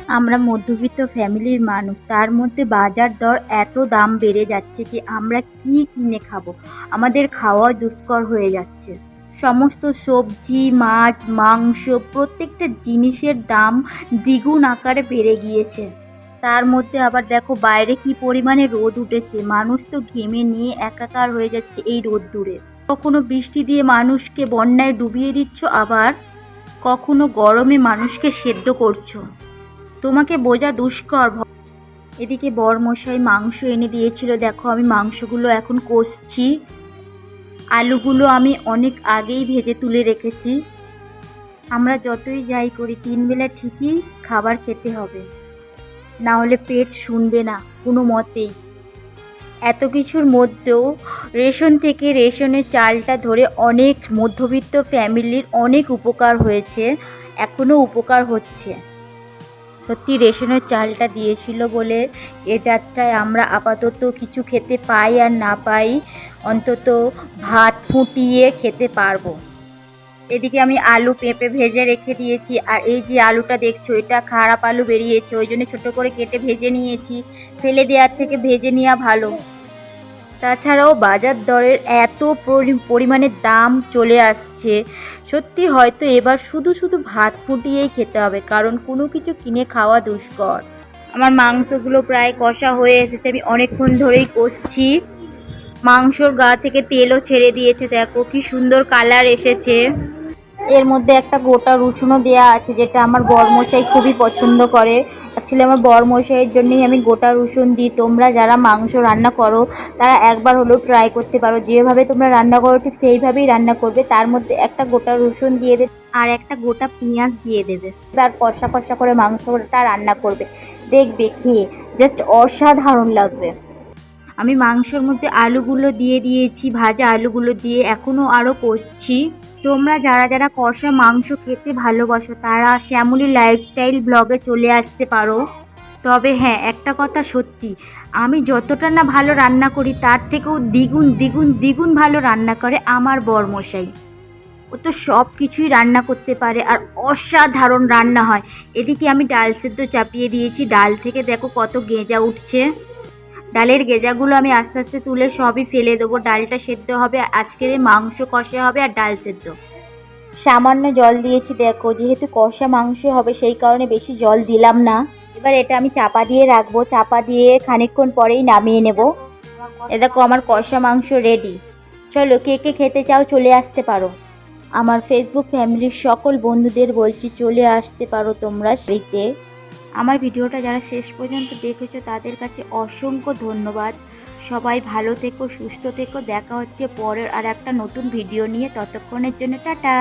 আমরা মধ্যবিত্ত ফ্যামিলির মানুষ, তার মধ্যে বাজার দর এত দাম বেড়ে যাচ্ছে যে আমরা কি কিনে খাবো, আমাদের খাওয়া দুষ্কর হয়ে যাচ্ছে। সমস্ত সবজি, মাছ, মাংস, প্রত্যেকটা জিনিসের দাম দ্বিগুণ আকারে বেড়ে গিয়েছে। তার মধ্যে আবার দেখো বাইরে কি পরিমাণে রোদ উঠেছে, মানুষ তো ঘেমে নিয়ে একাকার হয়ে যাচ্ছে এই রোদ্দুরে। কখনো বৃষ্টি দিয়ে মানুষকে বন্যায় ডুবিয়ে দিচ্ছ, আবার কখনো গরমে মানুষকে সেদ্ধ করছো, তোমাকে বোঝা দুষ্কর। এদিকে বরমশাই মাংস এনে দিয়েছিল, দেখো আমি মাংসগুলো এখন কষছি। আলুগুলো আমি অনেক আগেই ভেজে তুলে রেখেছি। আমরা যতই যাই করি 3 বেলা ঠিকই খাবার খেতে হবে, না হলে পেট শুনবে না কোনো মতেই। এত কিছুর মধ্যেও রেশন থেকে রেশনের চালটা ধরে অনেক মধ্যবিত্ত ফ্যামিলির অনেক উপকার হয়েছে, এখনও উপকার হচ্ছে। সত্যি রেশনের চালটা দিয়েছিল বলে এ যাত্রায় আমরা আপাতত কিছু খেতে পাই আর না পাই, অন্তত ভাত ফুটিয়ে খেতে পারবো। এদিকে আমি আলু পেঁপে ভেজে রেখে দিয়েছি, আর এই যে আলুটা দেখছো এটা খারাপ আলু বেরিয়েছে, ওই জন্য ছোটো করে কেটে ভেজে নিয়েছি। ফেলে দেওয়ার থেকে ভেজে নেওয়া ভালো। তাছাড়াও বাজার দরের এত পরিমাণে দাম চলে আসছে, সত্যি হয়তো এবার শুধু শুধু ভাত ফুটিয়েই খেতে হবে, কারণ কোনো কিছু কিনে খাওয়া দুষ্কর। আমার মাংসগুলো প্রায় কষা হয়ে এসেছে, আমি অনেকক্ষণ ধরেই কষছি। মাংসর গা থেকে তেলও ছেড়ে দিয়েছে, দেখো কি সুন্দর কালার এসেছে। এর মধ্যে একটা গোটা রসুনও দেওয়া আছে, যেটা আমার বরমশাই খুবই পছন্দ করে। অ্যাকচুয়ালি আমার বরমশাইয়ের জন্যই আমি গোটা রসুন দিই। তোমরা যারা মাংস রান্না করো তারা একবার হলেও ট্রাই করতে পারো, যেভাবে তোমরা রান্না করো ঠিক সেইভাবেই রান্না করবে। তার মধ্যে একটা গোটা রসুন দিয়ে দেবে আর একটা গোটা পেঁয়াজ দিয়ে দেবে, এবার কষা কষা করে মাংসটা রান্না করবে, দেখবে খেয়ে জাস্ট অসাধারণ লাগবে। আমি মাংসর মধ্যে আলুগুলো দিয়ে দিয়েছি, ভাজা আলুগুলো দিয়ে এখনও আরও কষছি। তোমরা যারা যারা কষা মাংস খেতে ভালোবাসো তারা শ্যামলী লাইফস্টাইল ব্লগে চলে আসতে পারো। তবে হ্যাঁ, একটা কথা সত্যি, আমি যতটা না ভালো রান্না করি তার থেকেও দ্বিগুণ দ্বিগুণ দ্বিগুণ ভালো রান্না করে আমার বরমশাই। ও তো সব কিছুই রান্না করতে পারে আর অসাধারণ রান্না হয়। এদিকে আমি ডাল সেদ্ধ চাপিয়ে দিয়েছি, ডাল থেকে দেখো কত গেঁজা উঠছে। ডালের গেঁজাগুলো আমি আস্তে আস্তে তুলে সবই ফেলে দেবো। ডালটা সেদ্ধ হবে, আজকের মাংস কষা হবে আর ডাল সেদ্ধ। সামান্য জল দিয়েছি, দেখো যেহেতু কষা মাংস হবে সেই কারণে বেশি জল দিলাম না। এবার এটা আমি চাপা দিয়ে রাখবো, চাপা দিয়ে খানিকক্ষণ পরেই নামিয়ে নেব। এ দেখো আমার কষা মাংস রেডি। চলো কে কে খেতে চাও চলে আসতে পারো। আমার ফেসবুক ফ্যামিলির সকল বন্ধুদের বলছি চলে আসতে পারো তোমরা ফ্রিতে। আমার ভিডিওটা যারা শেষ পর্যন্ত দেখেছো তাদের কাছে অসংখ্য ধন্যবাদ। সবাই ভালো থেকো, সুস্থ থেকো। দেখা হচ্ছে পরের আর একটা নতুন ভিডিও নিয়ে, ততক্ষণের জন্য টাটা।